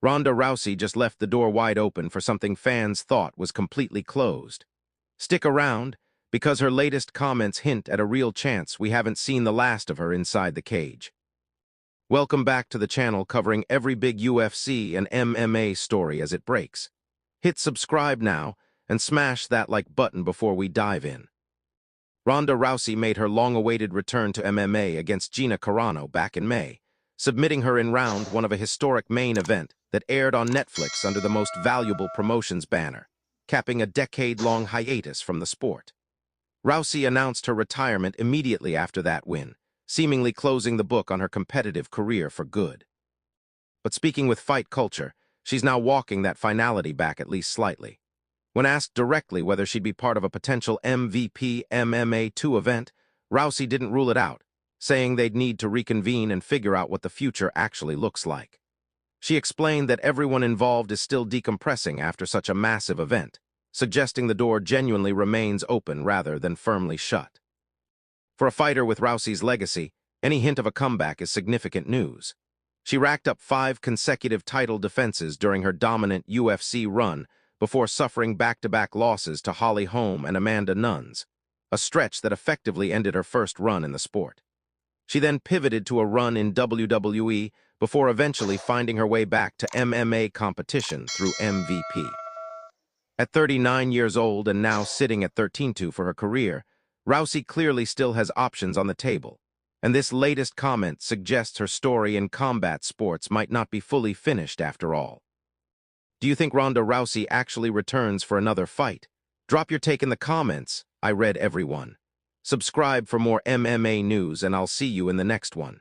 Ronda Rousey just left the door wide open for something fans thought was completely closed. Stick around, because her latest comments hint at a real chance we haven't seen the last of her inside the cage. Welcome back to the channel covering every big UFC and MMA story as it breaks. Hit subscribe now and smash that like button before we dive in. Ronda Rousey made her long-awaited return to MMA against Gina Carano back in May, submitting her in round one of a historic main event that aired on Netflix under the Most Valuable Promotions banner, capping a decade-long hiatus from the sport. Rousey announced her retirement immediately after that win, seemingly closing the book on her competitive career for good. But speaking with Fight Culture, she's now walking that finality back at least slightly. When asked directly whether she'd be part of a potential MVP MMA 2 event, Rousey didn't rule it out, saying they'd need to reconvene and figure out what the future actually looks like. She explained that everyone involved is still decompressing after such a massive event, suggesting the door genuinely remains open rather than firmly shut. For a fighter with Rousey's legacy, any hint of a comeback is significant news. She racked up 5 consecutive title defenses during her dominant UFC run before suffering back-to-back losses to Holly Holm and Amanda Nunes, a stretch that effectively ended her first run in the sport. She then pivoted to a run in WWE before eventually finding her way back to MMA competition through MVP. At 39 years old and now sitting at 13-2 for her career, Rousey clearly still has options on the table, and this latest comment suggests her story in combat sports might not be fully finished after all. Do you think Ronda Rousey actually returns for another fight? Drop your take in the comments. I read every one. Subscribe for more MMA news, and I'll see you in the next one.